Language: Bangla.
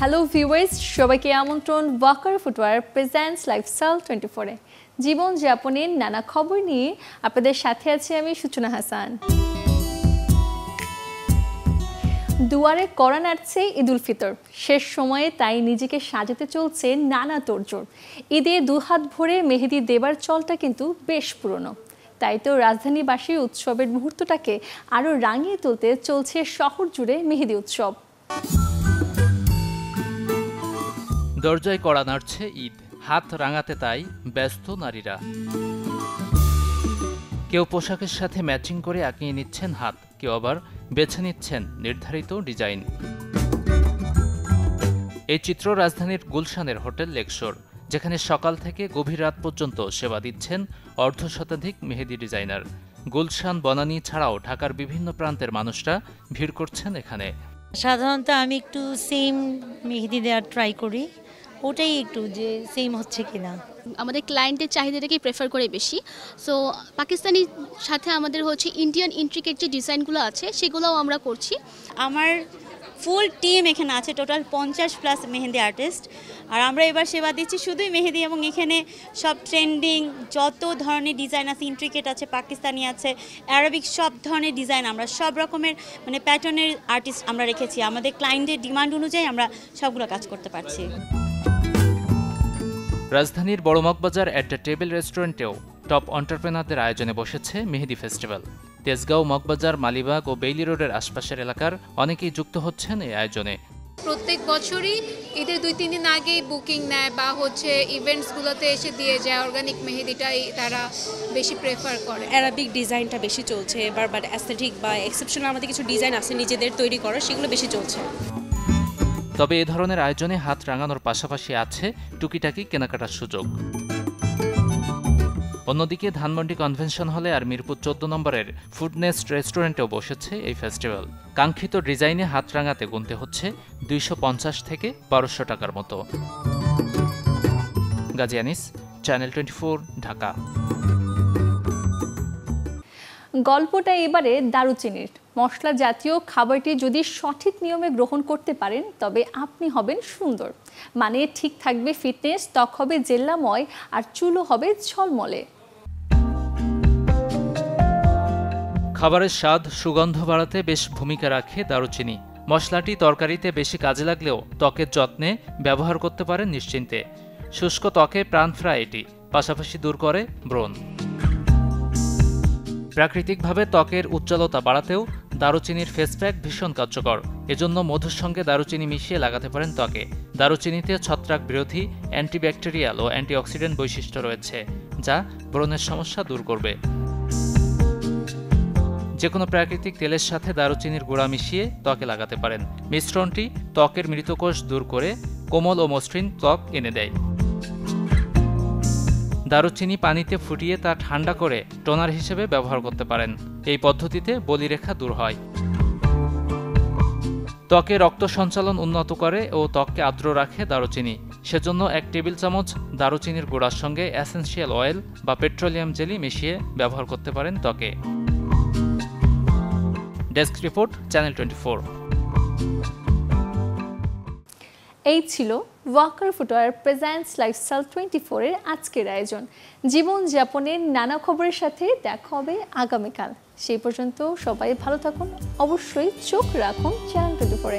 হ্যালো ভিউয়ার্স, সবাইকে আমন্ত্রণ ওয়াকার ফুটওয়্যার প্রেজেন্টস লাইফস্টাইল 24-এ। জীবনযাপনের নানা খবর নিয়ে আপনাদের সাথে আছি আমি সূচনা হাসান। দুয়ারে কড়া নাড়ছে ঈদুল ফিতর, শেষ সময়ে তাই নিজেকে সাজাতে চলছে নানা তোড়জোড়। ঈদে দুহাত ভরে মেহেদি দেবার চলটা কিন্তু বেশ পুরনো, তাই তো রাজধানীবাসীর উৎসবের মুহূর্তটাকে আরও রাঙিয়ে তুলতে চলছে শহর জুড়ে মেহেদি উৎসব। দরজায় কড়া নাড়ছে ঈদ, হাত রাঙাতে তাই ব্যস্ত নারীরা। কেউ পোশাকের সাথে ম্যাচিং করে আঁকিয়ে নিচ্ছেন হাত, কেউ আবার বেছে নিচ্ছেন নির্ধারিত ডিজাইন। এই চিত্র রাজধানীর গুলশানের হোটেল লেকশোর, যেখানে সকাল থেকে গভীর রাত পর্যন্ত সেবা দিচ্ছেন অর্ধশতাধিক মেহেদি ডিজাইনার। গুলশান বনানী ছাড়াও ঢাকার বিভিন্ন প্রান্তের মানুষরা ভিড় করছেন এখানে। সাধারণত আমি একটু সেম মেহেদি দেওয়ার ট্রাই করি, ওটাই একটু যে সেম হচ্ছে কিনা। আমাদের ক্লায়েন্টের চাহিদাটাকেই প্রেফার করে বেশি। সো পাকিস্তানির সাথে আমাদের হচ্ছে ইন্ডিয়ান ইন্ট্রিকেট যে ডিজাইনগুলো আছে সেগুলোও আমরা করছি। আমার ফুল টিম এখানে আছে, টোটাল 50+ মেহেদি আর্টিস্ট, আর আমরা এবার সেবা দিচ্ছি শুধুই মেহেদি। এবং এখানে সব ট্রেন্ডিং যত ধরনের ডিজাইন আছে, ইন্ট্রিকেট আছে, পাকিস্তানি আছে, অ্যারাবিক, সব ধরনের ডিজাইন আমরা সব রকমের প্যাটার্নের আর্টিস্ট আমরা রেখেছি। আমাদের ক্লায়েন্টের ডিমান্ড অনুযায়ী আমরা সবগুলো কাজ করতে পারছি। রাজধানীর বড় মগবাজার অ্যাট দ্য টেবিল রেস্টুরেন্টেও টপ এন্টারপ্রেনারদের আয়োজনে বসেছে মেহেদি ফেস্টিভ্যাল। তেজগাঁও, মগবাজার, মালিবাগ ও বেইলি রোডের আশপাশের এলাকার অনেকেই যুক্ত হচ্ছেন এই আয়োজনে। প্রত্যেক বছরই ঈদের 2-3 দিন আগেই বুকিং নেয় বা ইভেন্টসগুলোতে এসে দিয়ে যায়। অর্গানিক মেহেদিটাই তারা বেশি প্রেফার করে। অ্যারাবিক ডিজাইনটা বেশি চলছে এবার, বাট অ্যাস্থেটিক বা এক্সেপশনাল আমাদের কিছু ডিজাইন আছে নিজেদের তৈরি করা, সেগুলো বেশি চলছে। তবে এ ধরনের আয়োজনে হাত রাঙানোর পাশাপাশি আছে টুকিটাকি কেনাকাটার সুযোগ। অন্যদিকে ধানমন্ডি কনভেনশন হলে আর মিরপুর 14 নম্বরের ফুডনেস্ট রেস্টুরেন্টেও বসেছে এই ফেস্টিভ্যাল। কাঙ্ক্ষিত ডিজাইনে হাত রাঙাতে গুনতে হচ্ছে 250 থেকে 1200 টাকার মতো। গাজী আনিস, চ্যানেল 24, ঢাকা। গল্পটা এবারে দারুচিনির। মশলা জাতীয় খাবারটি যদি সঠিক নিয়মে গ্রহণ করতে পারেন তবে আপনি হবেন সুন্দর, মানে ঠিক থাকবে ফিটনেস, ত্বক হবে জেল্লাময় আর চুলও হবে ঝলমলে। খাবারের স্বাদ, সুগন্ধ বাড়াতে বেশ ভূমিকা রাখে দারুচিনি। মশলাটি তরকারিতে বেশি কাজে লাগলেও ত্বকের যত্নে ব্যবহার করতে পারেন নিশ্চিন্তে। শুষ্ক ত্বকে প্রাণফ্রায় এটি, পাশাপাশি দূর করে ব্রণ। প্রাকৃতিকভাবে ত্বকের উজ্জ্বলতা বাড়াতেও দারুচিনির ফেস প্যাক ভীষণ কার্যকর। এজন্য মধুর সঙ্গে দারুচিনি মিশিয়ে লাগাতে পারেন ত্বকে। দারুচিনিতে ছত্রাক বিরোধী, অ্যান্টিব্যাকটেরিয়াল ও অ্যান্টিঅক্সিডেন্ট বৈশিষ্ট্য রয়েছে, যা ব্রণের সমস্যা দূর করবে। যে কোনো প্রাকৃতিক তেলের সাথে দারুচিনির গুঁড়া মিশিয়ে ত্বকে লাগাতে পারেন। মিশ্রণটি ত্বকের মৃতকোষ দূর করে কোমল ও মসৃণ ত্বক এনে দেয়। দারুচিনি পানিতে ফুটিয়ে তা ঠান্ডা করে টোনার হিসেবে ব্যবহার করতে পারেন। এই পদ্ধতিতে বলিরেখা দূর হয়। ত্বকে রক্ত সঞ্চালন উন্নত করে ও ত্বককে আর্দ্র রাখে দারুচিনি। সেজন্য 1 টেবিল চামচ দারুচিনির গুঁড়ার সঙ্গে এসেনশিয়াল অয়েল বা পেট্রোলিয়াম জেলি মিশিয়ে ব্যবহার করতে পারেন ত্বকে। Desk report, channel 24। এই ছিল ওয়াকার ফুটওয়্যার প্রেজেন্টস লাইফস্টাইল 24-এর আজকের আয়োজন। জীবনযাপনের নানা খবরের সাথে দেখা হবে আগামীকাল। সেই পর্যন্ত সবাই ভালো থাকুন, অবশ্যই চোখ রাখুন চ্যানেল 24-এ।